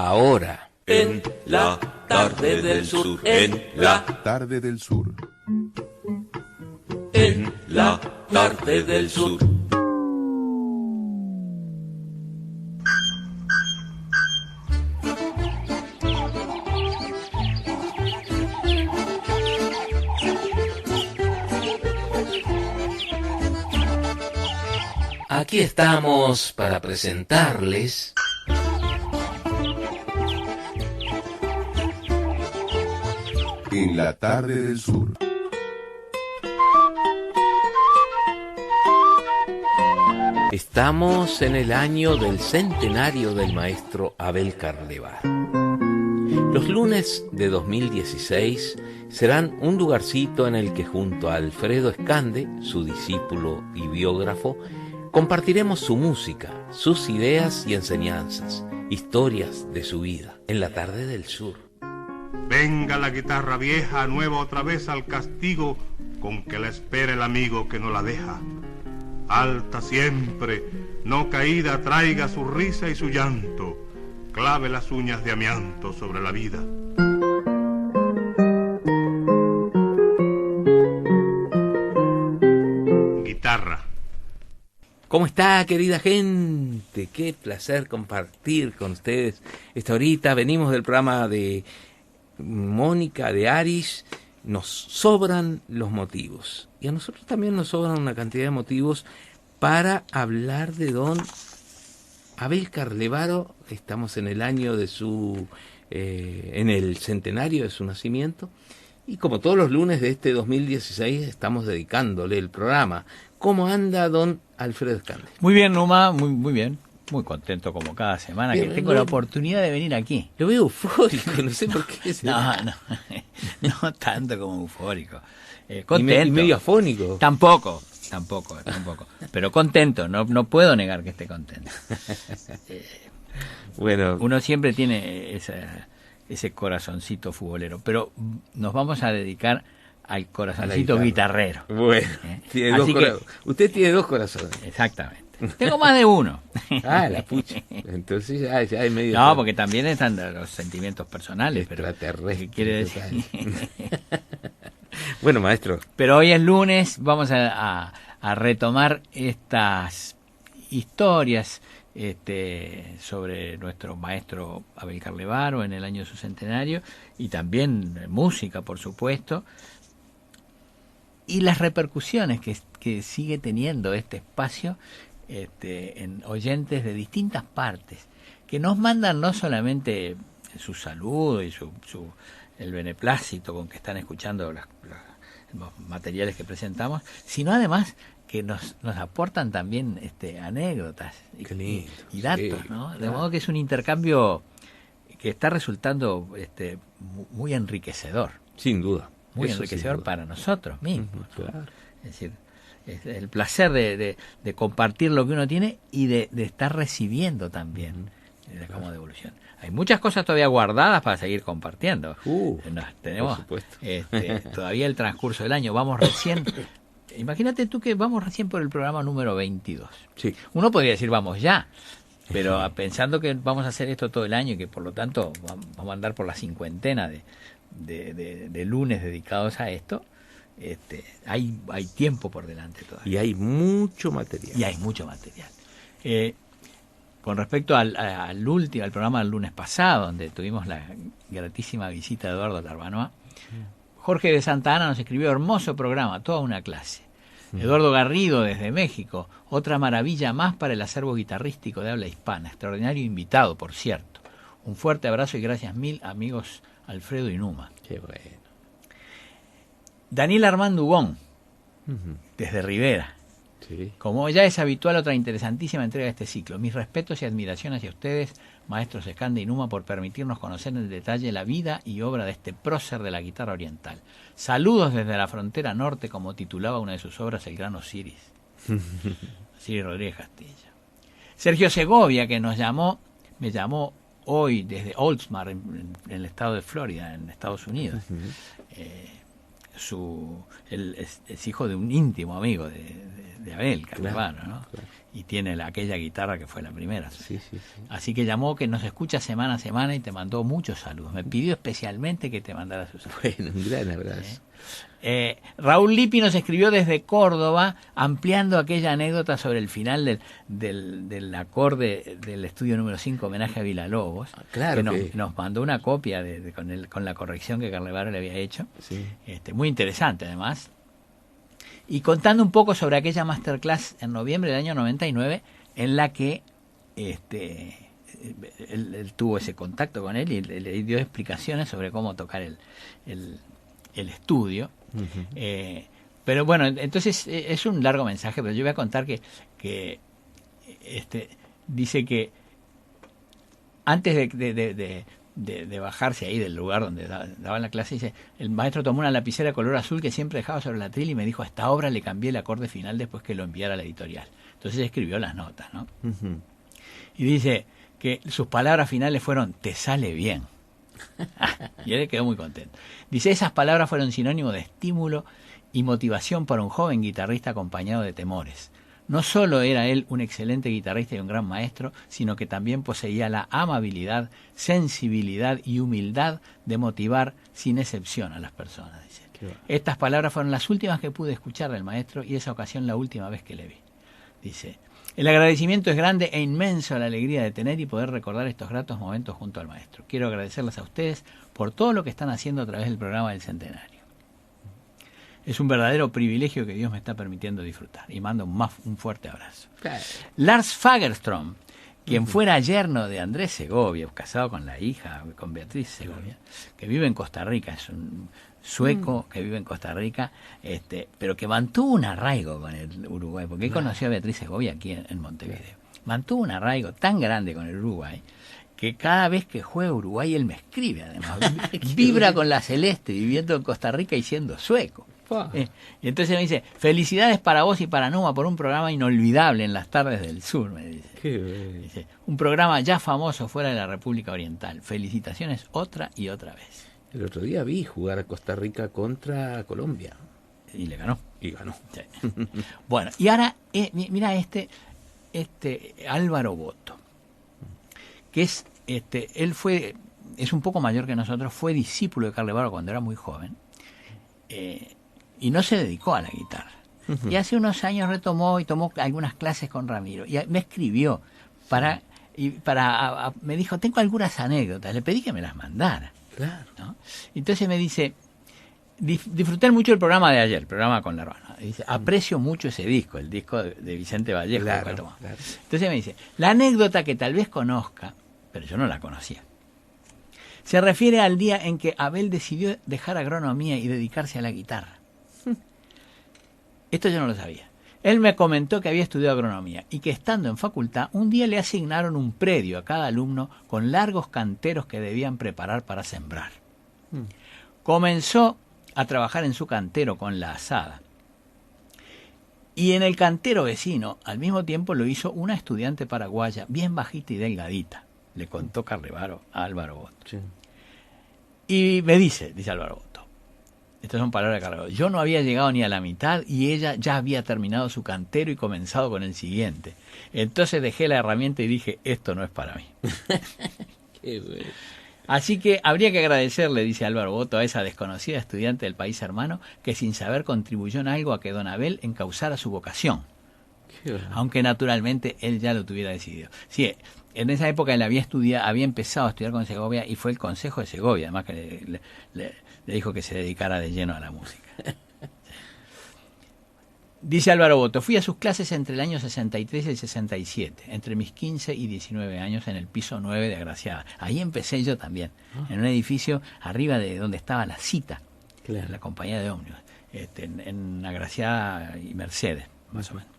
ahora. En la tarde del sur, en la tarde del sur. En la tarde del sur. Aquí estamos para presentarles En la tarde del sur. Estamos en el año del centenario del maestro Abel Carlevaro. Los lunes de 2016 serán un lugarcito en el que junto a Alfredo Escande, su discípulo y biógrafo, compartiremos su música, sus ideas y enseñanzas, historias de su vida, en la tarde del sur. Venga la guitarra vieja, nueva otra vez al castigo, con que la espera el amigo que no la deja. Alta siempre, no caída, traiga su risa y su llanto, clave las uñas de amianto sobre la vida. Guitarra. ¿Cómo está, querida gente? Qué placer compartir con ustedes esta horita. Venimos del programa de Mónica de Aris. Nos sobran los motivos. Y a nosotros también nos sobran una cantidad de motivos para hablar de don Abel Carlevaro. Estamos en el año de su... en el centenario de su nacimiento. Y como todos los lunes de este 2016 estamos dedicándole el programa. ¿Cómo anda don Alfredo Escande? Muy bien, Numa, muy bien. Muy contento como cada semana que tengo la oportunidad de venir aquí. Lo veo eufórico, no sé por qué. No tanto como eufórico. Contento. Y medio afónico. Tampoco. Pero contento, no puedo negar que esté contento. Bueno, uno siempre tiene ese corazoncito futbolero, pero nos vamos a dedicar al corazoncito guitarrero. Bueno, usted tiene dos corazones. Exactamente. Tengo más de uno. Ah, la pucha. Entonces ya hay medio... No, porque también están los sentimientos personales. Extraterrestre. ¿Qué quiere decir? Bueno, maestro. Pero hoy es lunes, vamos a retomar estas historias sobre nuestro maestro Abel Carlevaro en el año de su centenario, y también música, por supuesto, y las repercusiones que sigue teniendo este espacio en oyentes de distintas partes, que nos mandan no solamente su saludo y el beneplácito con que están escuchando los materiales que presentamos, sino además que nos aportan también anécdotas y datos, sí, ¿no? De modo que es un intercambio que está resultando muy enriquecedor. Sin duda. Muy enriquecedor para nosotros mismos. Claro. Es decir, es el placer de compartir lo que uno tiene y de estar recibiendo también como devolución. Hay muchas cosas todavía guardadas para seguir compartiendo. Tenemos todavía el transcurso del año. Vamos recién... Imagínate tú que vamos recién por el programa número 22. Sí. Uno podría decir vamos ya, pero pensando que vamos a hacer esto todo el año y que por lo tanto vamos a andar por la cincuentena de lunes dedicados a esto, hay tiempo por delante todavía. Y hay mucho material. Con respecto al programa del lunes pasado, donde tuvimos la gratísima visita de Eduardo Tarbanoa, Jorge de Santa Ana nos escribió: hermoso programa, toda una clase. Eduardo Garrido desde México: otra maravilla más para el acervo guitarrístico de habla hispana. Extraordinario invitado, por cierto. Un fuerte abrazo y gracias mil, amigos Alfredo y Numa. Qué bueno. Daniel Armando Hugón, desde Rivera. Sí. Como ya es habitual, otra interesantísima entrega de este ciclo. Mis respetos y admiración hacia ustedes, maestros Escande y Numa, por permitirnos conocer en detalle la vida y obra de este prócer de la guitarra oriental. Saludos desde la frontera norte, como titulaba una de sus obras el gran Osiris. Osiris Rodríguez Castilla. Sergio Segovia, que me llamó hoy desde Oldsmar, en el estado de Florida, en Estados Unidos. Él es hijo de un íntimo amigo de Abel Carlevaro, ¿no? Claro. y tiene aquella guitarra que fue la primera. Sí. Así que llamó, que nos escucha semana a semana y te mandó muchos saludos. Me pidió especialmente que te mandara sus saludos. Bueno, un gran abrazo. Raúl Lippi nos escribió desde Córdoba, ampliando aquella anécdota sobre el final del acorde del estudio número 5, homenaje a Villalobos, Claro que nos mandó una copia con la corrección que Carlevaro le había hecho. Sí. Muy interesante además. Y contando un poco sobre aquella masterclass en noviembre del año 99, en la que él tuvo ese contacto con él y le dio explicaciones sobre cómo tocar el estudio. Uh-huh. Pero bueno, entonces es un largo mensaje, pero yo voy a contar que dice que antes de bajarse ahí del lugar donde daba la clase, dice, el maestro tomó una lapicera color azul que siempre dejaba sobre la tril y me dijo, a esta obra le cambié el acorde final después que lo enviara a la editorial. Entonces escribió las notas, ¿no? Uh-huh. Y dice que sus palabras finales fueron, te sale bien. Y él quedó muy contento. Dice, esas palabras fueron sinónimo de estímulo y motivación para un joven guitarrista acompañado de temores. No solo era él un excelente guitarrista y un gran maestro, sino que también poseía la amabilidad, sensibilidad y humildad de motivar sin excepción a las personas. Dice. Estas palabras fueron las últimas que pude escuchar del maestro y esa ocasión la última vez que le vi. Dice, el agradecimiento es grande e inmenso la alegría de tener y poder recordar estos gratos momentos junto al maestro. Quiero agradecerles a ustedes por todo lo que están haciendo a través del programa del Centenario. Es un verdadero privilegio que Dios me está permitiendo disfrutar. Y mando un fuerte abrazo. Lars Fagerström, quien fuera yerno de Andrés Segovia, casado con la hija, con Beatriz Segovia, que vive en Costa Rica, es un sueco que vive en Costa Rica, pero que mantuvo un arraigo con el Uruguay, porque él conoció a Beatriz Segovia aquí en Montevideo. Mantuvo un arraigo tan grande con el Uruguay que cada vez que juega Uruguay él me escribe, además. Vibra con la celeste, viviendo en Costa Rica y siendo sueco. Y entonces me dice, felicidades para vos y para Numa por un programa inolvidable en las tardes del sur, me dice. Dice, un programa ya famoso fuera de la República Oriental. Felicitaciones otra y otra vez. El otro día vi jugar a Costa Rica contra Colombia. Y le ganó. Y ganó. Sí. Bueno, y ahora, mira Álvaro Boto, que es, él es un poco mayor que nosotros, fue discípulo de Carlevaro cuando era muy joven, y no se dedicó a la guitarra. Uh-huh. Y hace unos años retomó y tomó algunas clases con Ramiro. Y me escribió me dijo, tengo algunas anécdotas. Le pedí que me las mandara. Claro. ¿No? Entonces me dice, disfruté mucho el programa de ayer, el programa con la Ruana. Dice, aprecio mucho ese disco, el disco de Vicente Vallejo. Claro. Entonces me dice, la anécdota que tal vez conozca, pero yo no la conocía, se refiere al día en que Abel decidió dejar agronomía y dedicarse a la guitarra. Esto yo no lo sabía. Él me comentó que había estudiado agronomía y que estando en facultad, un día le asignaron un predio a cada alumno con largos canteros que debían preparar para sembrar. Comenzó a trabajar en su cantero con la azada. Y en el cantero vecino, al mismo tiempo lo hizo una estudiante paraguaya, bien bajita y delgadita, le contó Carlevaro a Álvaro Boto. Sí. Y me dice Álvaro Boto, estas son palabras de Carlevaro, yo no había llegado ni a la mitad y ella ya había terminado su cantero y comenzado con el siguiente. Entonces dejé la herramienta y dije, esto no es para mí. Qué bueno. Así que habría que agradecerle, dice Álvaro Boto, a esa desconocida estudiante del país hermano que sin saber contribuyó en algo a que don Abel encauzara su vocación. Aunque naturalmente él ya lo tuviera decidido. Sí, en esa época él había empezado a estudiar con Segovia y fue el consejo de Segovia, además que le dijo que se dedicara de lleno a la música. Dice Álvaro Boto, fui a sus clases entre el año 63 y el 67, entre mis 15 y 19 años en el piso 9 de Agraciada. Ahí empecé yo también, en un edificio arriba de donde estaba la Cita, claro, la compañía de ómnibus, en Agraciada y Mercedes, más o menos.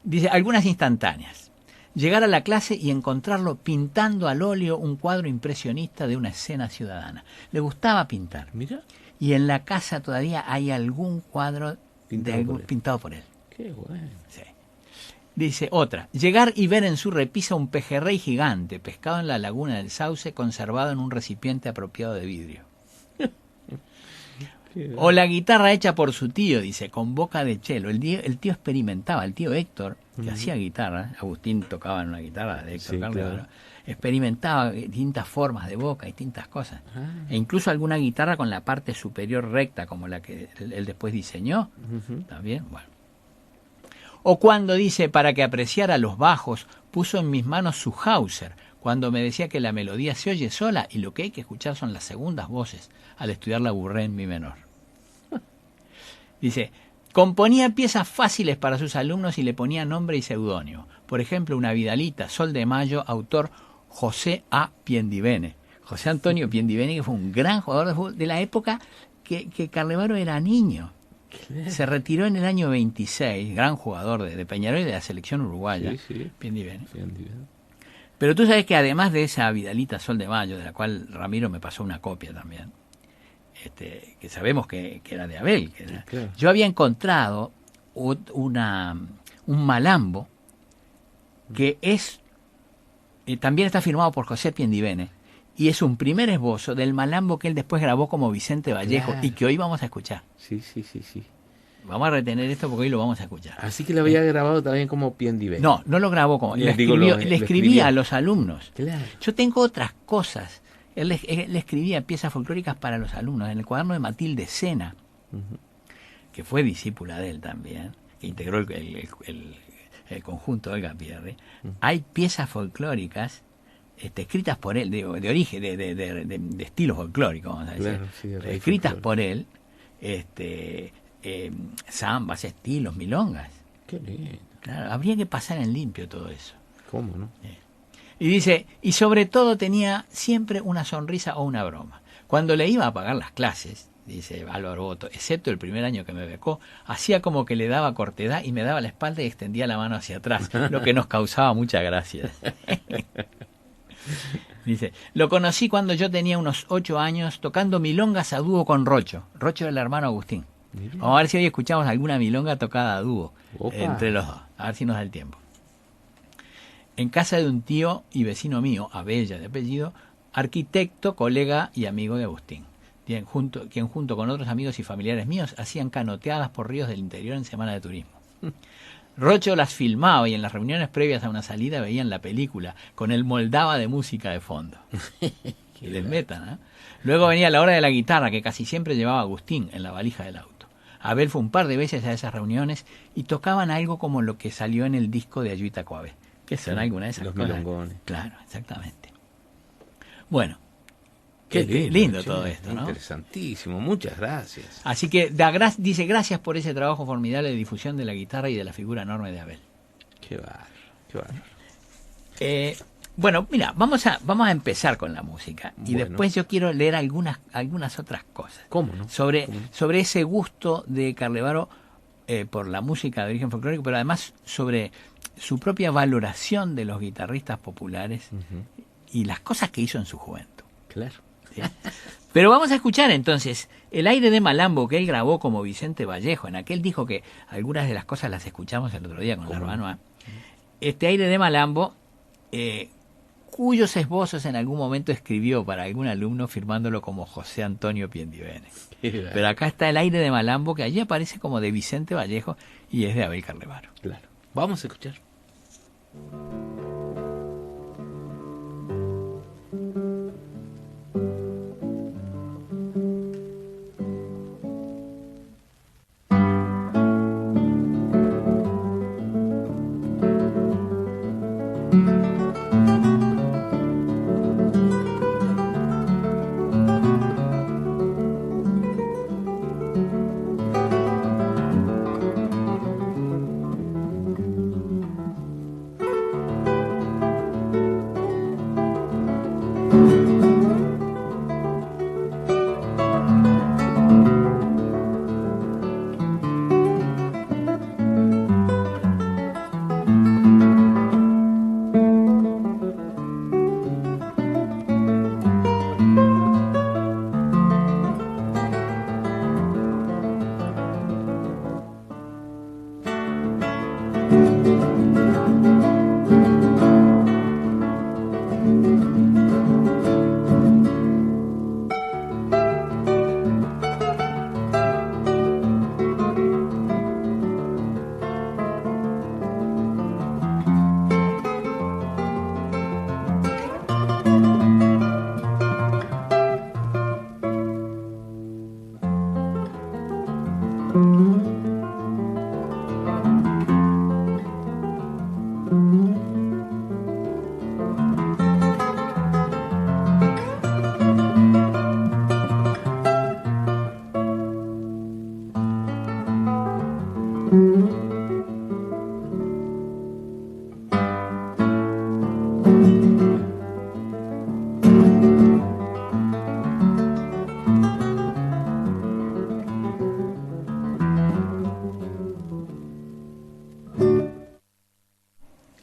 Dice, algunas instantáneas. Llegar a la clase y encontrarlo pintando al óleo un cuadro impresionista de una escena ciudadana. Le gustaba pintar. Mira. Y en la casa todavía hay algún cuadro pintado por él. Qué bueno. Sí. Dice otra, llegar y ver en su repisa un pejerrey gigante pescado en la laguna del Sauce conservado en un recipiente apropiado de vidrio. O la guitarra hecha por su tío, dice, con boca de chelo. El tío experimentaba, el tío Héctor, que hacía guitarra, Agustín tocaba en una guitarra de Héctor Carlevaro, claro. Experimentaba distintas formas de boca, distintas cosas. E incluso alguna guitarra con la parte superior recta, como la que él después diseñó. También, bueno. O cuando dice, para que apreciara los bajos, puso en mis manos su Hauser, cuando me decía que la melodía se oye sola y lo que hay que escuchar son las segundas voces, al estudiar la Bourrée en mi menor. Dice, componía piezas fáciles para sus alumnos y le ponía nombre y seudónimo. Por ejemplo, una Vidalita, Sol de Mayo, autor José A. Piendivene. José Antonio Piendivene, que fue un gran jugador de fútbol de la época que Carlevaro era niño. Se retiró en el año 26, gran jugador de Peñarol y de la selección uruguaya, Piendivene. Pero tú sabes que además de esa Vidalita Sol de Mayo, de la cual Ramiro me pasó una copia también, que sabemos que era de Abel, claro. Yo había encontrado un malambo que es también está firmado por José Piendivene y es un primer esbozo del malambo que él después grabó como Vicente Vallejo, claro. Y que hoy vamos a escuchar. Sí. Vamos a retener esto porque hoy lo vamos a escuchar. Así que lo había grabado también como Piendivene. No lo grabó como... Le escribía a los alumnos. Claro. Yo tengo otras cosas. Él escribía piezas folclóricas para los alumnos en el cuaderno de Matilde Sena, que fue discípula de él también, que integró el conjunto Olga Pierre. Hay piezas folclóricas escritas por él, de origen, de estilo folclórico, vamos a decir, claro, sí, escritas por él, zambas, estilos, milongas. Qué lindo. Claro, habría que pasar en limpio todo eso. ¿Cómo no? Y dice, y sobre todo tenía siempre una sonrisa o una broma. Cuando le iba a pagar las clases, dice Álvaro Boto, excepto el primer año que me becó, hacía como que le daba cortedad y me daba la espalda y extendía la mano hacia atrás, lo que nos causaba mucha gracia. Dice, lo conocí cuando yo tenía unos 8 años tocando milongas a dúo con Rocho era el hermano Agustín. Vamos a ver si hoy escuchamos alguna milonga tocada a dúo entre los dos, a ver si nos da el tiempo. En casa de un tío y vecino mío, Abella de apellido, arquitecto, colega y amigo de Agustín, quien junto con otros amigos y familiares míos hacían canoteadas por ríos del interior en semana de turismo. Rocho las filmaba y en las reuniones previas a una salida veían la película, con el Moldava de música de fondo. Que les metan, ¿eh? Luego venía la hora de la guitarra, que casi siempre llevaba Agustín en la valija del auto. Abel fue un par de veces a esas reuniones y tocaban algo como lo que salió en el disco de Ayuita Coabe. ¿Qué son alguna de esas cosas? Los milongones. Claro, exactamente. Bueno, qué lindo todo esto, ¿no? Interesantísimo, muchas gracias. Así que dice gracias por ese trabajo formidable de difusión de la guitarra y de la figura enorme de Abel. Qué bárbaro. Bueno, mira, vamos a empezar con la música y después yo quiero leer algunas otras cosas. ¿Cómo no? Sobre ese gusto de Carlevaro por la música de origen folclórico, pero además sobre su propia valoración de los guitarristas populares y las cosas que hizo en su juventud. Claro. ¿Sí? Pero vamos a escuchar entonces el aire de malambo que él grabó como Vicente Vallejo. En aquel dijo que algunas de las cosas las escuchamos el otro día con la hermano A. Este aire de malambo, cuyos esbozos en algún momento escribió para algún alumno firmándolo como José Antonio Piendivene. Pero acá está el aire de malambo que allí aparece como de Vicente Vallejo y es de Abel Carlevaro. Claro. Vamos a escuchar.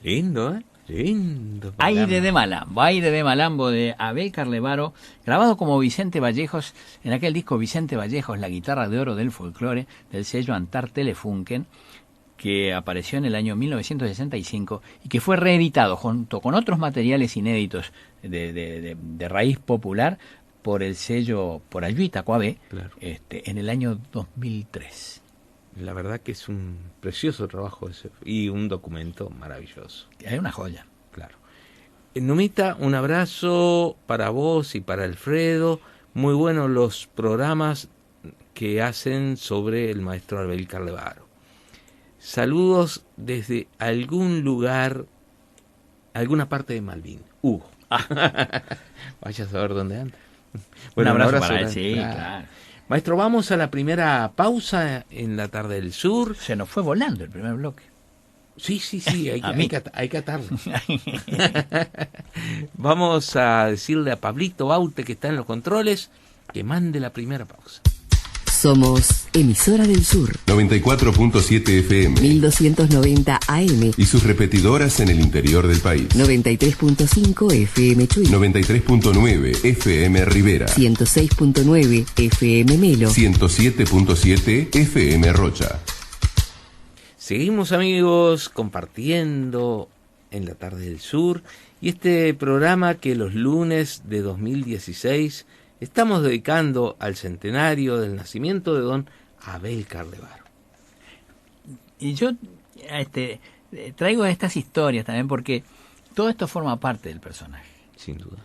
Lindo, ¿eh? Lindo. Aire de Malambo de Abel Carlevaro, grabado como Vicente Vallejos en aquel disco Vicente Vallejos, la guitarra de oro del folclore, del sello Antar Telefunken, que apareció en el año 1965 y que fue reeditado junto con otros materiales inéditos de raíz popular por el sello, por Ayuita Coabé, Claro. en el año 2003. La verdad que es un precioso trabajo ese y un documento maravilloso. Es una joya. Claro. Numita, un abrazo para vos y para Alfredo. Muy buenos los programas que hacen sobre el maestro Abel Carlevaro. Saludos desde algún lugar, alguna parte de Malvin. Hugo. Vaya a saber dónde anda. Un abrazo para él, grande. sí, Claro. claro. Maestro, vamos a la primera pausa en la tarde del sur. Se nos fue volando el primer bloque. Sí, A mí. hay que atarlo. Vamos a decirle a Pablito Baute, que está en los controles, que mande la primera pausa. Somos Emisora del Sur, 94.7 FM 1290 AM, y sus repetidoras en el interior del país. 93.5 FM Chuy, 93.9 FM Rivera, 106.9 FM Melo, 107.7 FM Rocha. Seguimos, amigos, compartiendo en la tarde del sur y este programa que los lunes de 2016 estamos dedicando al centenario del nacimiento de don Abel Carlevaro. Y yo traigo estas historias también porque todo esto forma parte del personaje. Sin duda.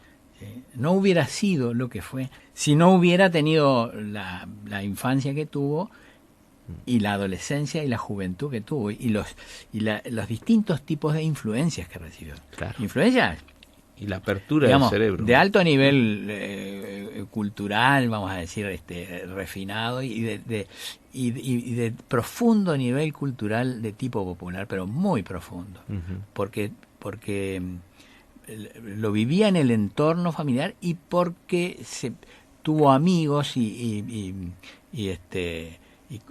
No hubiera sido lo que fue si no hubiera tenido la infancia que tuvo y la adolescencia y la juventud que tuvo y los distintos tipos de influencias que recibió. Claro. Influencias, Y la apertura digamos, del cerebro. de alto nivel cultural, vamos a decir, refinado y de profundo nivel cultural de tipo popular, pero muy profundo, Ujú. porque lo vivía en el entorno familiar y porque tuvo amigos y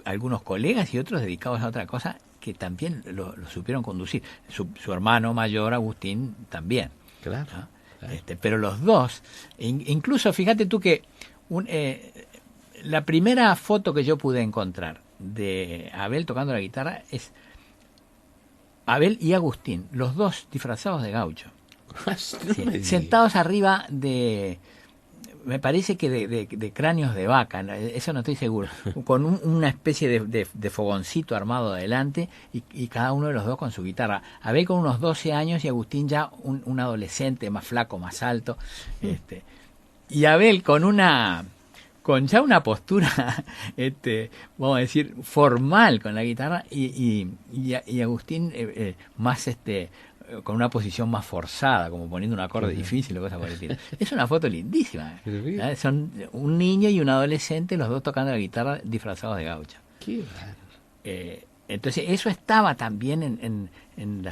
algunos colegas y otros dedicados a otra cosa que también lo supieron conducir. Su hermano mayor, Agustín, también. Claro. ¿No? Claro. Pero los dos, incluso fíjate tú que la primera foto que yo pude encontrar de Abel tocando la guitarra es Abel y Agustín, los dos disfrazados de gaucho, sentados arriba me parece que de cráneos de vaca, eso no estoy seguro, con una especie de fogoncito armado adelante y cada uno de los dos con su guitarra. Abel con unos 12 años y Agustín ya un adolescente más flaco, más alto. Y Abel con ya una postura, vamos a decir, formal con la guitarra y Agustín más con una posición más forzada, como poniendo un acorde difícil o cosas por el estilo. Es una foto lindísima. Son un niño y un adolescente, los dos tocando la guitarra disfrazados de gaucho. Qué raro. Entonces eso estaba también en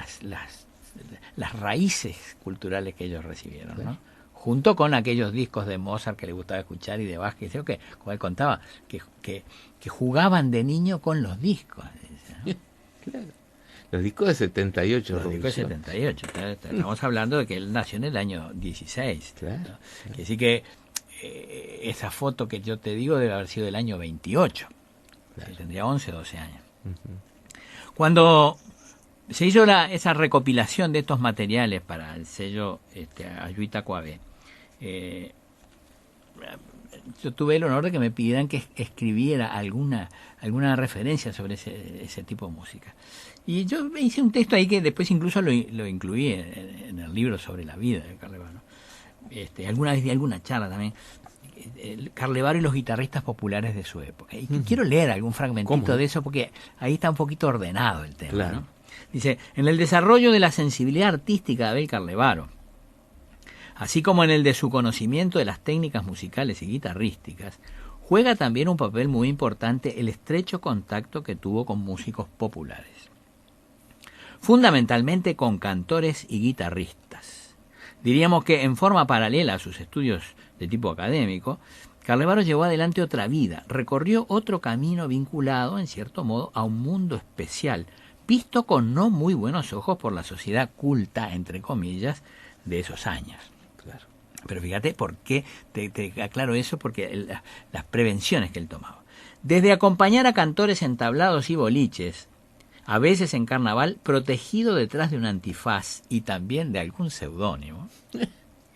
las raíces culturales que ellos recibieron, ¿no? Junto con aquellos discos de Mozart que le gustaba escuchar y de Vázquez, que como él contaba, que jugaban de niño con los discos. ¿No? Claro. Los discos de 78. Los discos de 78. Estamos hablando de que él nació en el año 16. Claro, ¿no? claro. Así que esa foto que yo te digo debe haber sido del año 28. Claro. Tendría 11 o 12 años. Ujú. Cuando se hizo esa recopilación de estos materiales para el sello Ayuita Coabé, yo tuve el honor de que me pidieran que escribiera alguna referencia sobre ese tipo de música. Y yo hice un texto ahí que después incluso lo incluí en el libro sobre la vida de Carlevaro. Alguna vez di alguna charla también. Carlevaro y los guitarristas populares de su época. Y quiero leer algún fragmentito de eso porque ahí está un poquito ordenado el tema. Claro. ¿No? Dice, en el desarrollo de la sensibilidad artística de Abel Carlevaro, así como en el de su conocimiento de las técnicas musicales y guitarrísticas, juega también un papel muy importante el estrecho contacto que tuvo con músicos populares, fundamentalmente con cantores y guitarristas. Diríamos que en forma paralela a sus estudios de tipo académico, Carlevaro llevó adelante otra vida, recorrió otro camino vinculado, en cierto modo, a un mundo especial, visto con no muy buenos ojos por la sociedad culta, entre comillas, de esos años. Claro. Pero fíjate por qué te aclaro eso, porque las prevenciones que él tomaba. Desde acompañar a cantores en tablados y boliches, a veces en carnaval, protegido detrás de un antifaz y también de algún seudónimo,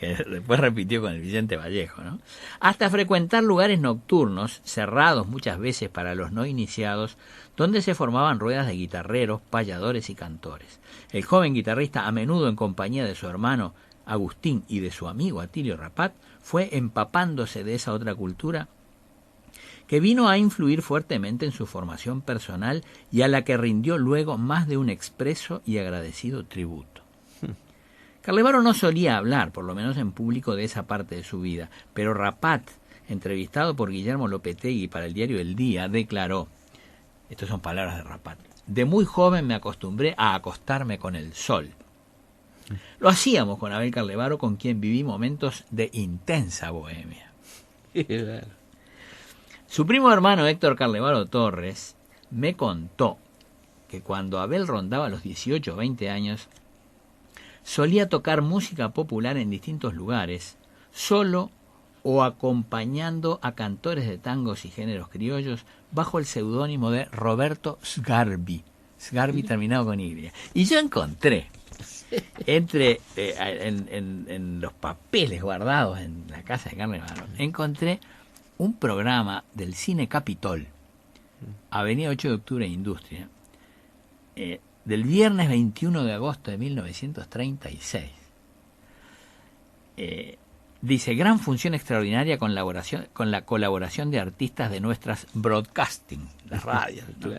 que después repitió con el Vicente Vallejo, ¿no? Hasta frecuentar lugares nocturnos, cerrados muchas veces para los no iniciados, donde se formaban ruedas de guitarreros, payadores y cantores. El joven guitarrista, a menudo en compañía de su hermano Agustín y de su amigo Atilio Rapat, fue empapándose de esa otra cultura que vino a influir fuertemente en su formación personal y a la que rindió luego más de un expreso y agradecido tributo. Carlevaro no solía hablar, por lo menos en público, de esa parte de su vida, pero Rapat, entrevistado por Guillermo Lopetegui para el diario El Día, declaró, estas son palabras de Rapat: de muy joven me acostumbré a acostarme con el sol. Lo hacíamos con Abel Carlevaro, con quien viví momentos de intensa bohemia. Su primo hermano Héctor Carlevaro Torres me contó que cuando Abel rondaba los 18 o 20 años, solía tocar música popular en distintos lugares, solo o acompañando a cantores de tangos y géneros criollos, bajo el seudónimo de Roberto Sgarbi. Sgarbi terminado con Y. Y yo encontré, en los papeles guardados en la casa de Carlevaro, encontré un programa del Cine Capitol, Avenida 8 de Octubre, Industria, del viernes 21 de agosto de 1936. Dice, gran función extraordinaria con la colaboración de artistas de nuestras broadcasting, las radios, ¿no?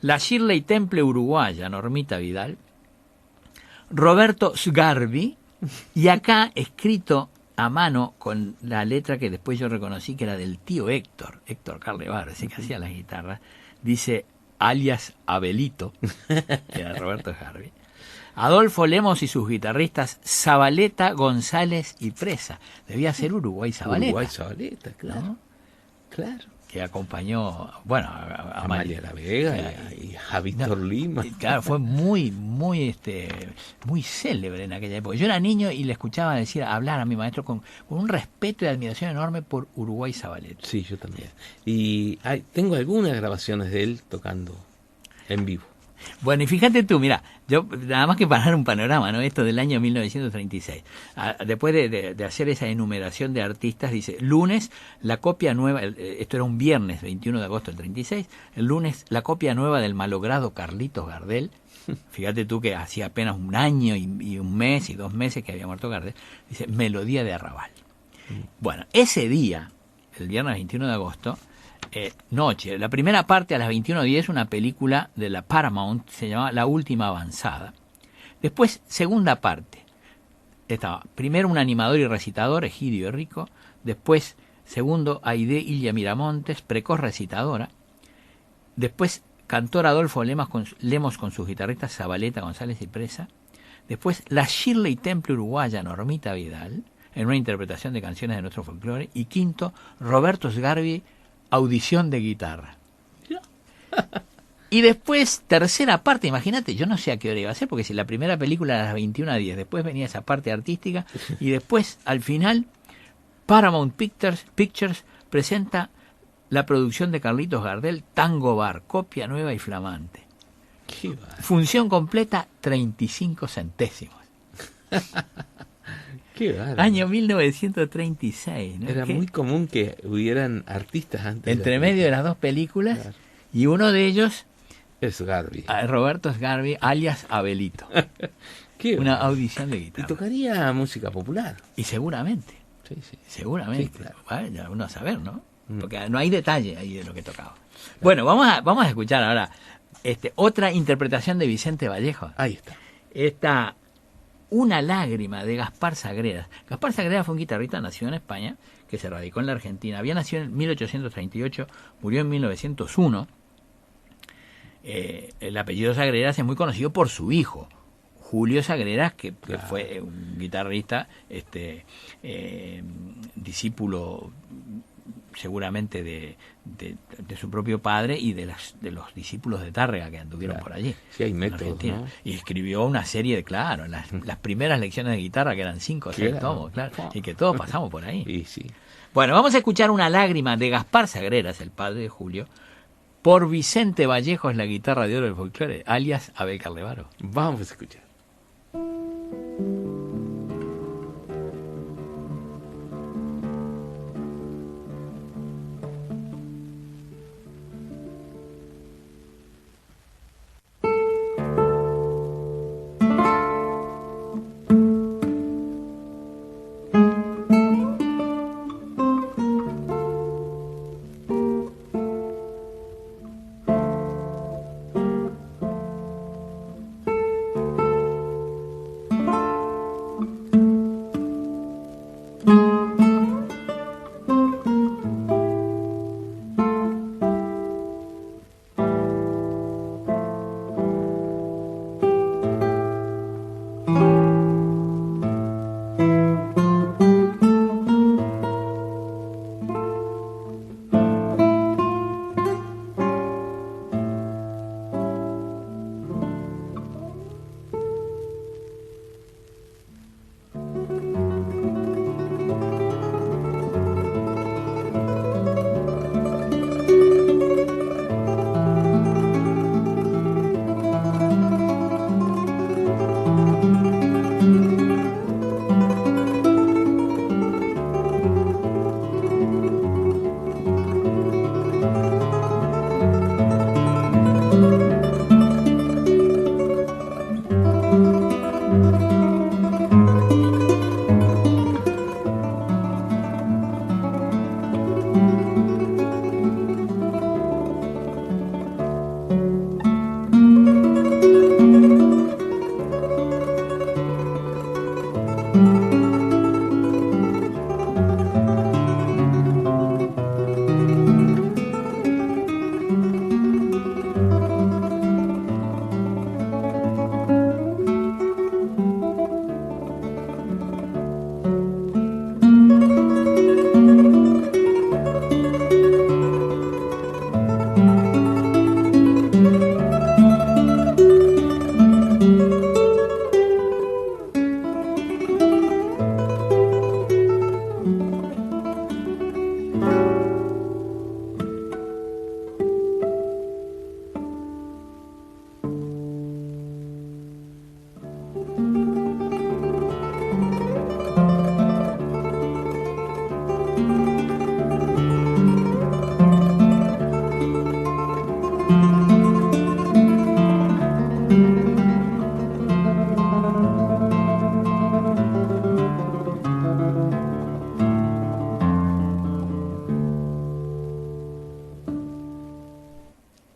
La Shirley Temple uruguaya, Normita Vidal, Roberto Sgarbi, y acá escrito a mano con la letra que después yo reconocí que era del tío Héctor Carlevaro, ese que hacía las guitarras, dice alias Abelito, que era Roberto Sgarbi, Adolfo Lemos y sus guitarristas Zabaleta, González y Presa. Debía ser Uruguay Zabaleta. Uruguay Zabaleta, claro. ¿No? Claro. Que acompañó, bueno, a Amalia La Vega y a Víctor Lima. Claro, fue muy célebre en aquella época. Yo era niño y le escuchaba hablar a mi maestro con un respeto y admiración enorme por Uruguay Zabaleta. Sí, yo también. Y tengo algunas grabaciones de él tocando en vivo. Bueno, y fíjate tú, mira, yo nada más que para dar un panorama, ¿no? Esto del año 1936. Después de hacer esa enumeración de artistas, dice, lunes, la copia nueva, esto era un viernes 21 de agosto del 36, el lunes, la copia nueva del malogrado Carlitos Gardel. Fíjate tú que hacía apenas un año y un mes y 2 meses que había muerto Gardel. Dice, Melodía de Arrabal. Bueno, ese día, el viernes 21 de agosto, noche, la primera parte a las 21:10, una película de la Paramount, se llamaba La Última Avanzada. Después, segunda parte, estaba primero un animador y recitador, Egidio Rico. Después, segundo, Aide Ilia Miramontes, precoz recitadora. Después, cantor Adolfo Lemos con sus guitarristas Zabaleta, González y Presa. Después, la Shirley Temple uruguaya, Normita Vidal, en una interpretación de canciones de nuestro folclore. Y quinto, Roberto Sgarbi, audición de guitarra. Y después, tercera parte, imagínate, yo no sé a qué hora iba a ser, porque si la primera película era a las 21:10, después venía esa parte artística, y después, al final, Paramount Pictures presenta la producción de Carlitos Gardel, Tango Bar, copia nueva y flamante. Función completa, 35 centésimos. Año 1936, ¿no? Era muy común que hubieran artistas antes. Entre medio de las dos películas, claro. Y uno de ellos es Sgarbi. Roberto Sgarbi, alias Abelito. Una audición de guitarra. Y tocaría música popular. Y seguramente. Sí. Seguramente. Sí, claro. Vaya uno a saber, ¿no? Porque no hay detalle ahí de lo que tocaba. Claro. Bueno, vamos a escuchar ahora otra interpretación de Vicente Vallejo. Ahí está. Esta Una lágrima de Gaspar Sagreras. Gaspar Sagreras fue un guitarrista nacido en España, que se radicó en la Argentina. Había nacido en 1838, murió en 1901. El apellido Sagreras es muy conocido por su hijo, Julio Sagreras, que fue un guitarrista, discípulo seguramente de su propio padre y de los discípulos de Tárrega que anduvieron por allí. Sí, hay en métodos, Argentina. ¿no? Y escribió una serie de, las primeras lecciones de guitarra, que eran 5 o 6 tomos, y que todos pasamos por ahí. Y sí. Bueno, vamos a escuchar Una lágrima de Gaspar Sagreras, el padre de Julio, por Vicente Vallejos, la guitarra de oro del folclore, alias Abel Carlevaro. Vamos a escuchar.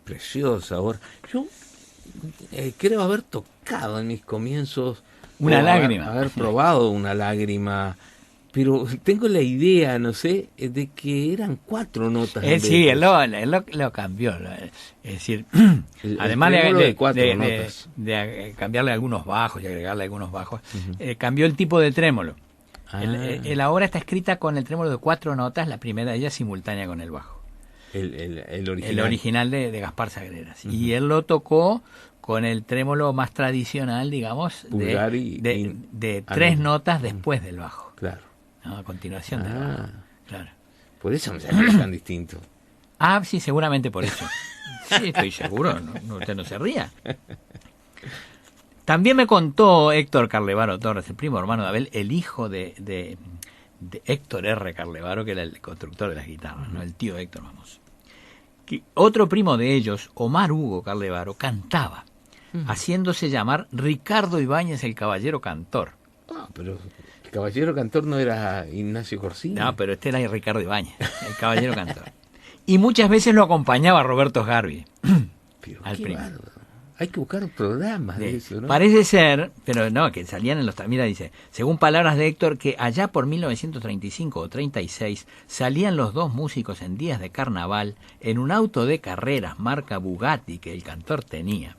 Preciosa ahora. Yo creo haber tocado en mis comienzos una lágrima, haber probado una lágrima, pero tengo la idea, no sé, de que eran 4 notas. Sí, él lo cambió. Es decir, además de cambiarle algunos bajos y agregarle algunos bajos, cambió el tipo de trémolo. La obra está escrita con el trémolo de 4 notas, la primera de ellas simultánea con el bajo. El original de Gaspar Sagreras. Y él lo tocó con el trémolo más tradicional, digamos, de 3 notas después del bajo. Claro. ¿No? A continuación del bajo. Claro. Por eso me salió tan distinto. Sí, seguramente por eso. Sí, estoy seguro. No, usted no se ría. También me contó Héctor Carlevaro Torres, el primo hermano de Abel, el hijo de Héctor R. Carlevaro, que era el constructor de las guitarras, ¿no? El tío Héctor, vamos. Que otro primo de ellos, Omar Hugo Carlevaro, cantaba, haciéndose llamar Ricardo Ibáñez el Caballero Cantor. Pero el Caballero Cantor no era Ignacio Corsini. No, pero este era Ricardo Ibáñez, el Caballero Cantor. Y muchas veces lo acompañaba Roberto Garbi. Pero al qué primo. bárbaro. Hay que buscar programas de eso, ¿no? Parece ser, pero no, que salían en los... Mira, dice, según palabras de Héctor, que allá por 1935 o 36 salían los dos músicos en días de carnaval en un auto de carreras marca Bugatti que el cantor tenía.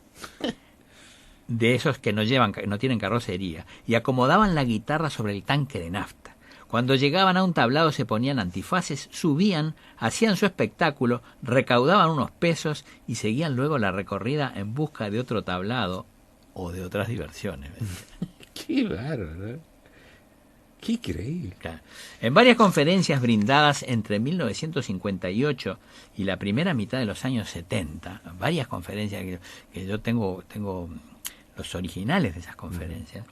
De esos que no tienen carrocería, y acomodaban la guitarra sobre el tanque de nafta. Cuando llegaban a un tablado se ponían antifaces, subían, hacían su espectáculo, recaudaban unos pesos y seguían luego la recorrida en busca de otro tablado o de otras diversiones. Qué bárbaro. Qué increíble. Claro. En varias conferencias brindadas entre 1958 y la primera mitad de los años 70, varias conferencias que yo tengo los originales de esas conferencias,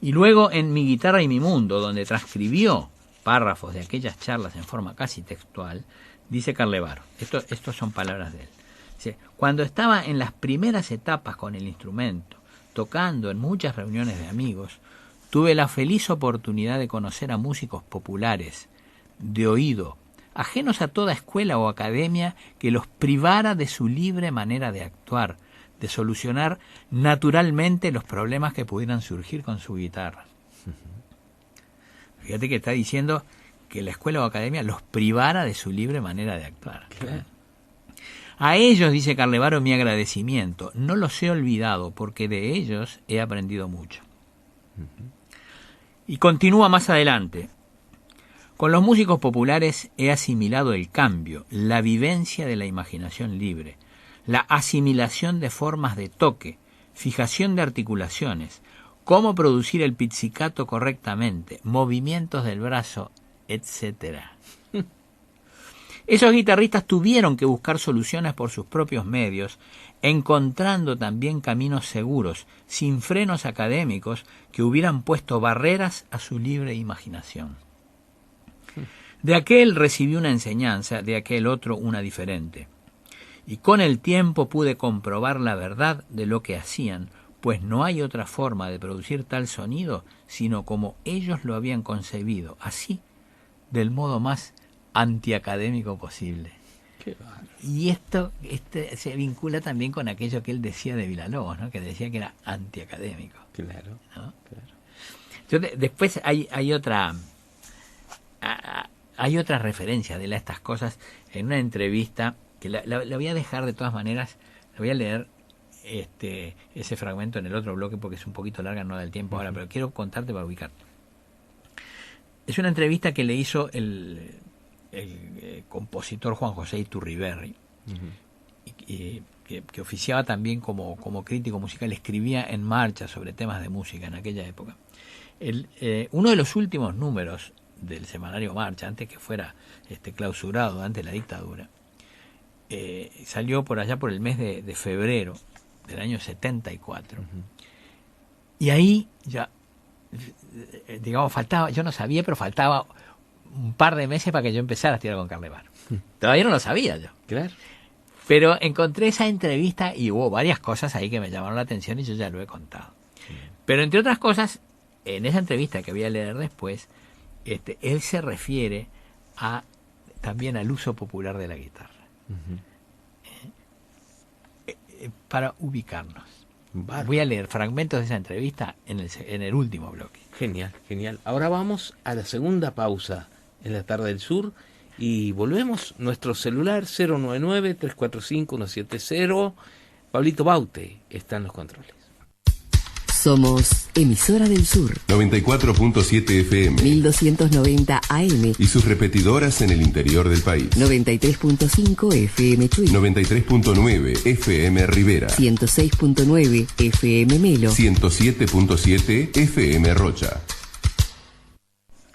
y luego en Mi guitarra y mi mundo, donde transcribió párrafos de aquellas charlas en forma casi textual, dice Carlevaro, estos son palabras de él, dice, cuando estaba en las primeras etapas con el instrumento, tocando en muchas reuniones de amigos, tuve la feliz oportunidad de conocer a músicos populares, de oído, ajenos a toda escuela o academia que los privara de su libre manera de actuar, de solucionar naturalmente los problemas que pudieran surgir con su guitarra. Fíjate que está diciendo que la escuela o academia los privara de su libre manera de actuar. Claro. A ellos, dice Carlevaro, mi agradecimiento. No los he olvidado porque de ellos he aprendido mucho. Y continúa más adelante. Con los músicos populares he asimilado el cambio, la vivencia de la imaginación libre, la asimilación de formas de toque, fijación de articulaciones, cómo producir el pizzicato correctamente, movimientos del brazo, etc. Esos guitarristas tuvieron que buscar soluciones por sus propios medios, encontrando también caminos seguros, sin frenos académicos que hubieran puesto barreras a su libre imaginación. De aquel recibí una enseñanza, de aquel otro una diferente. Y con el tiempo pude comprobar la verdad de lo que hacían, pues no hay otra forma de producir tal sonido sino como ellos lo habían concebido, así, del modo más antiacadémico posible. Qué bárbaro. Y esto se vincula también con aquello que él decía de Villalobos, ¿no? Que decía que era antiacadémico, Claro, ¿no? claro. Después hay otra referencia de él a estas cosas en una entrevista que la voy a dejar de todas maneras, la voy a leer ese fragmento en el otro bloque porque es un poquito larga, no da el tiempo ahora, pero quiero contarte para ubicarte. Es una entrevista que le hizo el compositor Juan José Iturriberri, que oficiaba también como crítico musical, escribía en Marcha sobre temas de música en aquella época. Uno de los últimos números del semanario Marcha, antes que fuera clausurado, antes de la dictadura, salió por allá por el mes de febrero del año 74. Y ahí ya, digamos, faltaba, yo no sabía, pero faltaba un par de meses para que yo empezara a estudiar con Carlevaro. Todavía no lo sabía yo. Claro. Pero encontré esa entrevista y hubo varias cosas ahí que me llamaron la atención y yo ya lo he contado. Pero entre otras cosas, en esa entrevista que voy a leer después, él se refiere también al uso popular de la guitarra. Para ubicarnos. Bárbaro. Voy a leer fragmentos de esa entrevista en el último bloque. Genial, genial. Ahora vamos a la segunda pausa en la tarde del sur y volvemos. Nuestro celular 099-345-170. Pablito Baute está en los controles. Somos Emisora del Sur. 94.7 FM. 1290 AM. Y sus repetidoras en el interior del país. 93.5 FM Chuy. 93.9 FM Rivera. 106.9 FM Melo. 107.7 FM Rocha.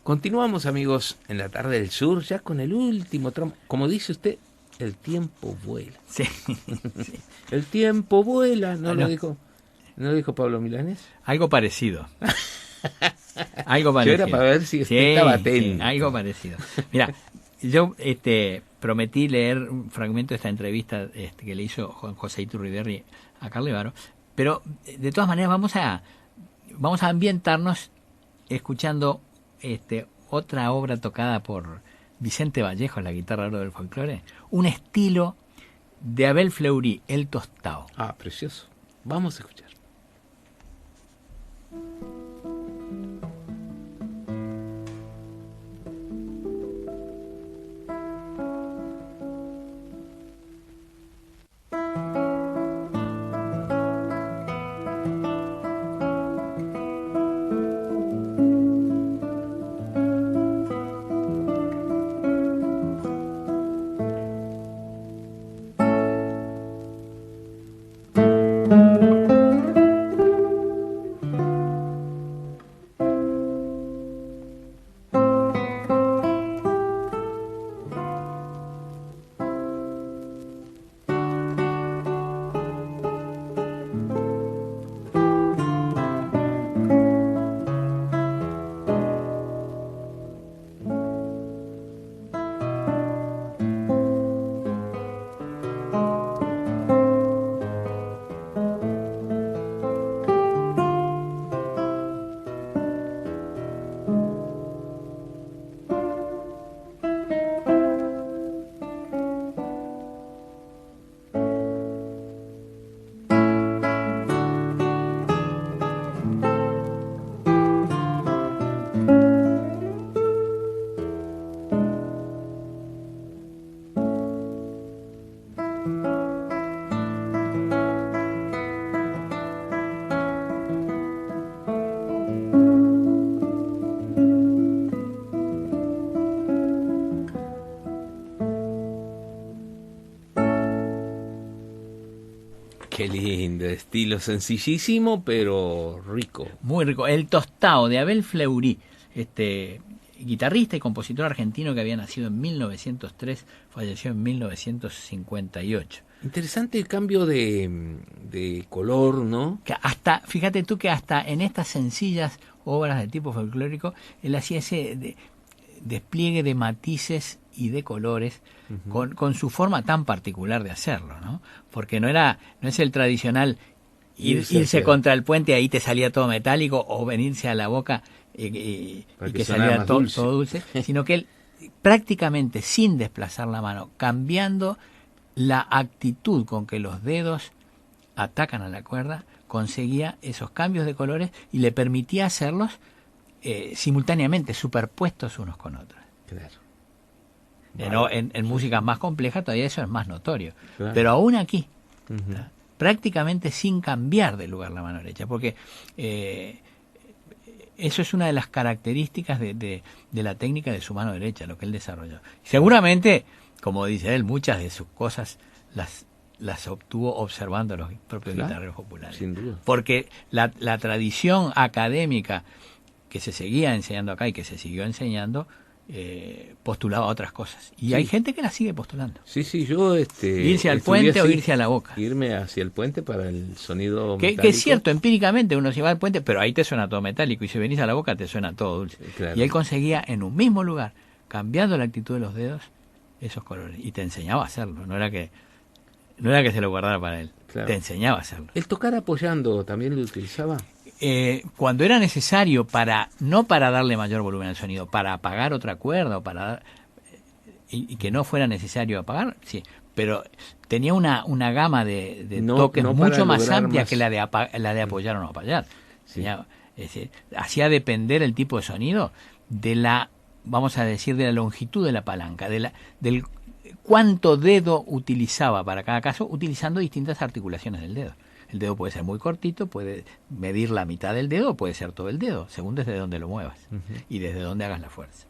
Continuamos, amigos, en la tarde del sur, ya con el último tramo. Como dice usted, el tiempo vuela. Sí. El tiempo vuela, ¿no Ah, lo no. dijo? ¿No lo dijo Pablo Milanés? Algo parecido. Algo Yo parecido. era para ver si usted estaba atento. Sí, algo parecido. Mira, yo prometí leer un fragmento de esta entrevista que le hizo Juan José Iturriberri a Carlevaro, pero de todas maneras vamos a ambientarnos escuchando otra obra tocada por Vicente Vallejo en la guitarra oro del folclore, un estilo de Abel Fleury, El Tostao. Ah, precioso. Vamos a escuchar. Qué lindo, estilo sencillísimo, pero rico. Muy rico. El Tostao, de Abel Fleury, guitarrista y compositor argentino que había nacido en 1903, falleció en 1958. Interesante el cambio de color, ¿no? Que hasta, fíjate tú que hasta en estas sencillas obras de tipo folclórico, él hacía ese despliegue de matices y de colores, con su forma tan particular de hacerlo, ¿no? Porque no es el tradicional irse contra el puente, ahí te salía todo metálico, o venirse a la boca y que salía todo dulce, sino que él prácticamente sin desplazar la mano, cambiando la actitud con que los dedos atacan a la cuerda, conseguía esos cambios de colores y le permitía hacerlos simultáneamente, superpuestos unos con otros. Claro. En músicas más complejas todavía eso es más notorio. Claro. Pero aún aquí, prácticamente sin cambiar de lugar la mano derecha, porque eso es una de las características de la técnica de su mano derecha, lo que él desarrolló. Seguramente, como dice él, muchas de sus cosas las obtuvo observando a los propios guitarreros populares. Sin duda. Porque la tradición académica que se seguía enseñando acá y que se siguió enseñando, postulaba otras cosas. Y hay gente que la sigue postulando. Sí, yo irse al puente o irse a la boca. Irme hacia el puente para el sonido metálico. Que es cierto, empíricamente uno se va al puente, pero ahí te suena todo metálico, y si venís a la boca te suena todo dulce. Claro. Y él conseguía en un mismo lugar, cambiando la actitud de los dedos, esos colores. Y te enseñaba a hacerlo, no era que se lo guardara para él. Claro. Te enseñaba a hacerlo. ¿El tocar apoyando también lo utilizaba? Cuando era necesario, no para darle mayor volumen al sonido, para apagar otra cuerda, o y que no fuera necesario apagar, sí, pero tenía una gama de toques mucho más amplia que la de apoyar o no apoyar. Sí. Hacía depender el tipo de sonido de la, vamos a decir, de la longitud de la palanca, del cuánto dedo utilizaba para cada caso, utilizando distintas articulaciones del dedo. El dedo puede ser muy cortito, puede medir la mitad del dedo, o puede ser todo el dedo, según desde dónde lo muevas y desde dónde hagas la fuerza.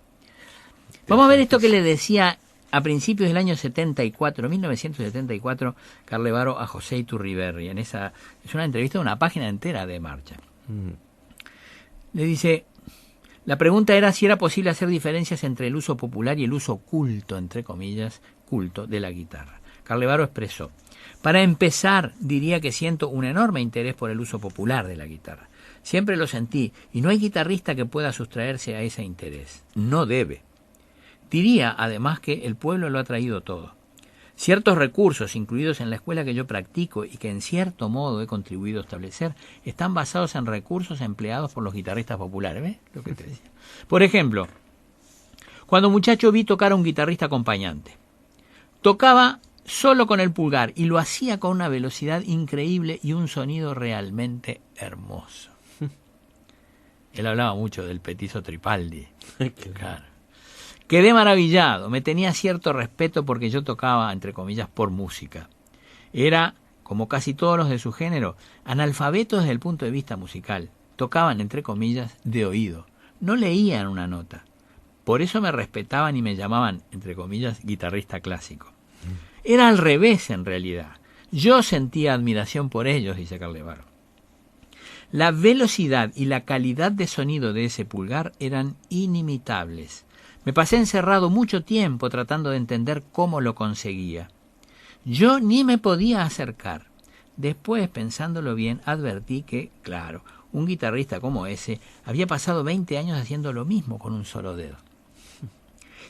Vamos a ver esto que le decía a principios del año 1974, Carlevaro a José Iturriberri. Es una entrevista de una página entera de Marcha. Le dice, la pregunta era si era posible hacer diferencias entre el uso popular y el uso culto, entre comillas, culto de la guitarra. Carlevaro expresó: para empezar, diría que siento un enorme interés por el uso popular de la guitarra. Siempre lo sentí, y no hay guitarrista que pueda sustraerse a ese interés. No debe. Diría, además, que el pueblo lo ha traído todo. Ciertos recursos incluidos en la escuela que yo practico y que en cierto modo he contribuido a establecer están basados en recursos empleados por los guitarristas populares. ¿Ves lo que te decía? Por ejemplo, cuando muchacho vi tocar a un guitarrista acompañante. Tocaba solo con el pulgar, y lo hacía con una velocidad increíble y un sonido realmente hermoso. Él hablaba mucho del petizo Tripaldi. Claro. Quedé maravillado, me tenía cierto respeto porque yo tocaba, entre comillas, por música. Era, como casi todos los de su género, analfabetos desde el punto de vista musical. Tocaban, entre comillas, de oído. No leían una nota. Por eso me respetaban y me llamaban, entre comillas, guitarrista clásico. Era al revés en realidad. Yo sentía admiración por ellos, dice Carlevaro. La velocidad y la calidad de sonido de ese pulgar eran inimitables. Me pasé encerrado mucho tiempo tratando de entender cómo lo conseguía. Yo ni me podía acercar. Después, pensándolo bien, advertí que, claro, un guitarrista como ese había pasado 20 años haciendo lo mismo con un solo dedo.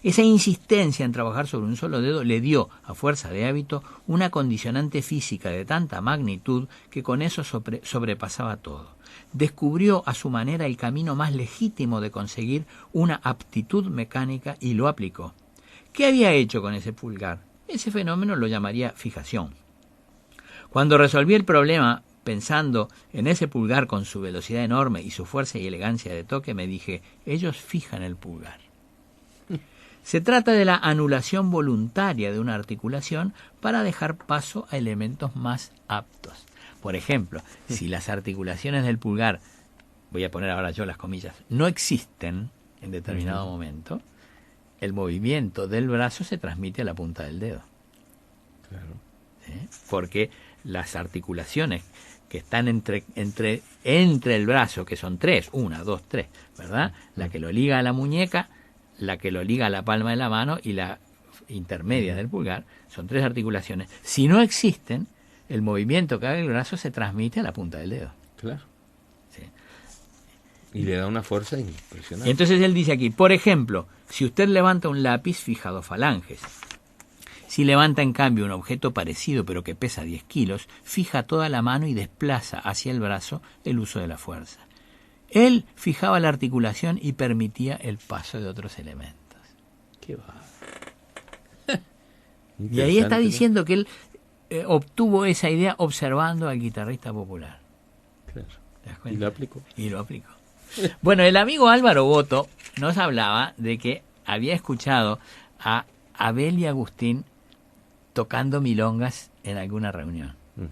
Esa insistencia en trabajar sobre un solo dedo le dio, a fuerza de hábito, una condicionante física de tanta magnitud que con eso sobrepasaba todo. Descubrió a su manera el camino más legítimo de conseguir una aptitud mecánica y lo aplicó. ¿Qué había hecho con ese pulgar? Ese fenómeno lo llamaría fijación. Cuando resolví el problema, pensando en ese pulgar con su velocidad enorme y su fuerza y elegancia de toque, me dije, ellos fijan el pulgar. Se trata de la anulación voluntaria de una articulación para dejar paso a elementos más aptos. Por ejemplo, si las articulaciones del pulgar, voy a poner ahora yo las comillas, no existen en determinado momento, el movimiento del brazo se transmite a la punta del dedo. Claro. ¿Sí? Porque las articulaciones que están entre el brazo, que son tres, 1, 2, 3, ¿verdad? La que lo liga a la muñeca, la que lo liga a la palma de la mano y la intermedia del pulgar, son 3 articulaciones. Si no existen, el movimiento que haga el brazo se transmite a la punta del dedo. Claro. Sí. Y le da una fuerza impresionante. Y entonces él dice aquí, por ejemplo, si usted levanta un lápiz, fija 2 falanges. Si levanta en cambio un objeto parecido pero que pesa 10 kilos, fija toda la mano y desplaza hacia el brazo el uso de la fuerza. Él fijaba la articulación y permitía el paso de otros elementos. Qué va. Y ahí está diciendo que él obtuvo esa idea observando al guitarrista popular. Claro. ¿Te das cuenta? Y lo aplicó. Y lo aplicó. Bueno, el amigo Álvaro Boto nos hablaba de que había escuchado a Abel y Agustín tocando milongas en alguna reunión. Uh-huh.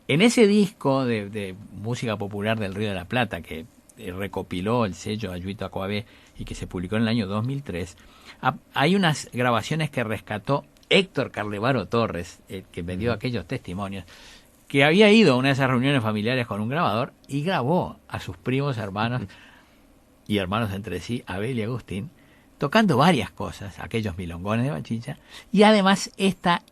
En ese disco de música popular del Río de la Plata, que recopiló el sello Ayuito Acoabé y que se publicó en el año 2003, hay unas grabaciones que rescató Héctor Carlevaro Torres, que me dio aquellos testimonios, que había ido a una de esas reuniones familiares con un grabador y grabó a sus primos hermanos y hermanos entre sí, Abel y Agustín, tocando varias cosas, aquellos milongones de Bachicha, y además esta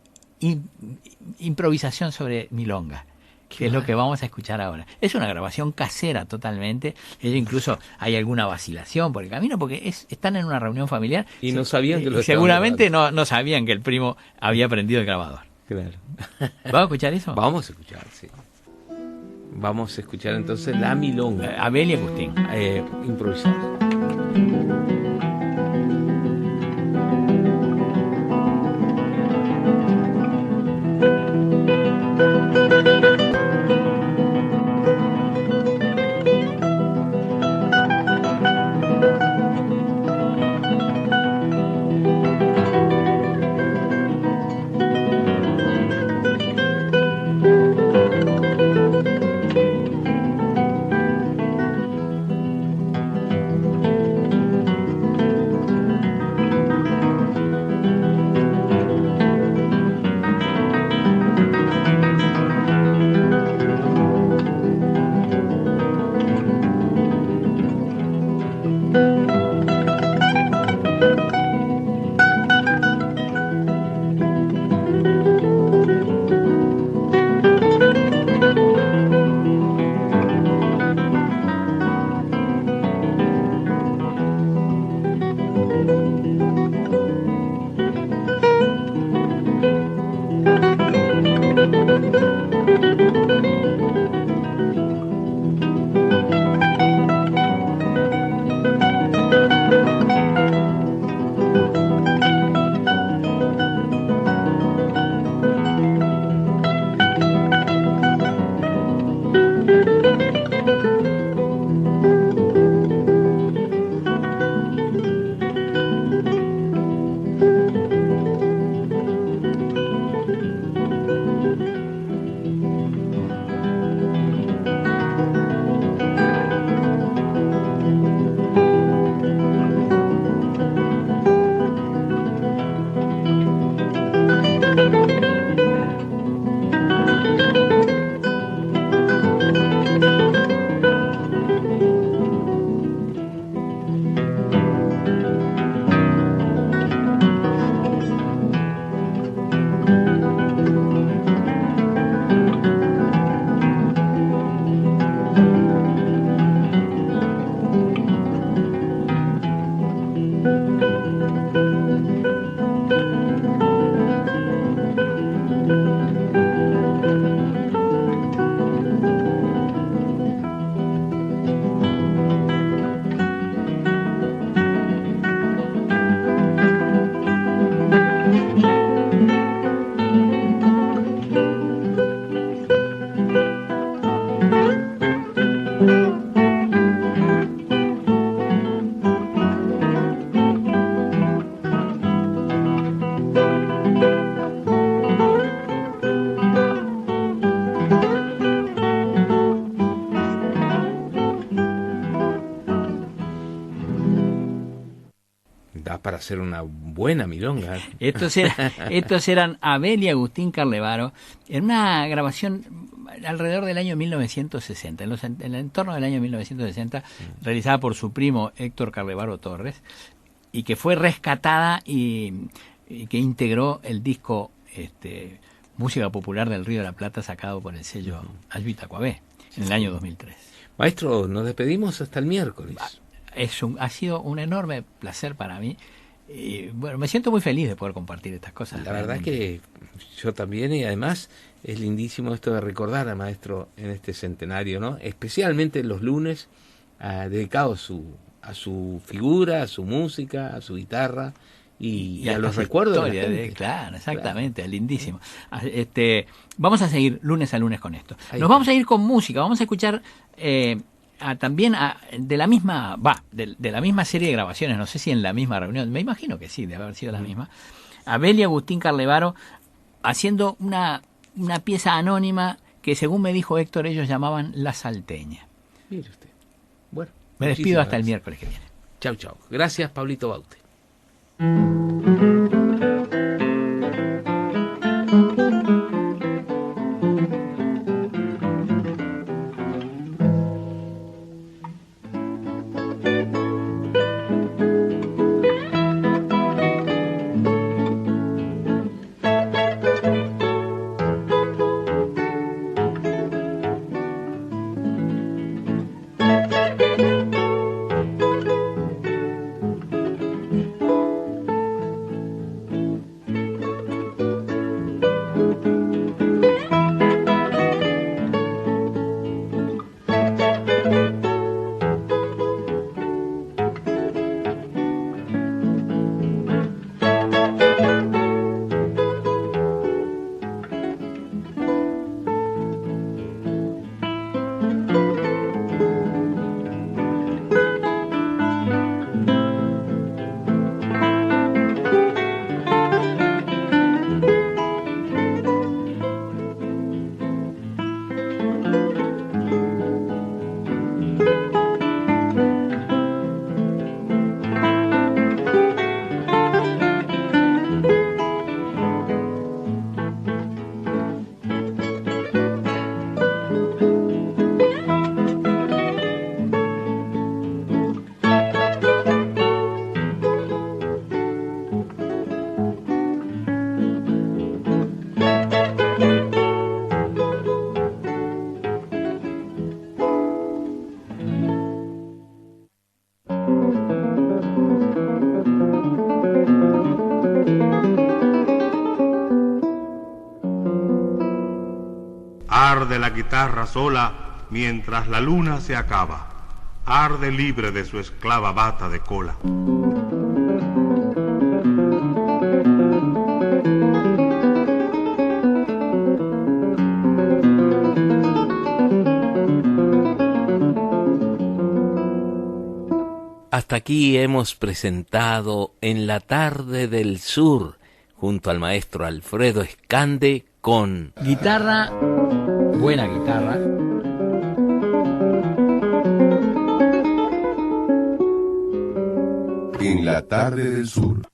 improvisación sobre milonga, que es lo que vamos a escuchar ahora. Es una grabación casera totalmente. Ellos incluso hay alguna vacilación por el camino porque están en una reunión familiar y no sabían que lo estaban seguramente no sabían que el primo había prendido el grabador. Claro. ¿Vamos a escuchar eso? Vamos a escuchar, sí. Vamos a escuchar entonces la milonga. Abel y Agustín. Improvisar. para hacer una buena milonga. Estos eran Abel y Agustín Carlevaro en una grabación alrededor del año 1960, en el entorno del año 1960, realizada por su primo Héctor Carlevaro Torres, y que fue rescatada y que integró el disco Música Popular del Río de la Plata, sacado por el sello Ayuita Coabé en el año 2003. Maestro, nos despedimos hasta el miércoles. Ha sido un enorme placer para mí. Y bueno, me siento muy feliz de poder compartir estas cosas. La verdad que yo también, y además es lindísimo esto de recordar al maestro en este centenario, ¿no? Especialmente los lunes, dedicado a su figura, a su música, a su guitarra y a los recuerdos de la gente. Claro, exactamente, claro. Lindísimo. Vamos a seguir lunes a lunes con esto. Nos vamos a ir con música, vamos a escuchar también de la misma serie de grabaciones, no sé si en la misma reunión, me imagino que sí, debe haber sido la misma. Abel y Agustín Carlevaro haciendo una pieza anónima que, según me dijo Héctor, ellos llamaban La Salteña. Mire usted. Bueno, me despido hasta el miércoles que viene. Chau, chau. Gracias, Pablito Baute. Arde la guitarra sola mientras la luna se acaba. Arde libre de su esclava bata de cola. Hasta aquí hemos presentado En la tarde del sur, junto al maestro Alfredo Escande, con guitarra, buena guitarra. En la tarde del sur.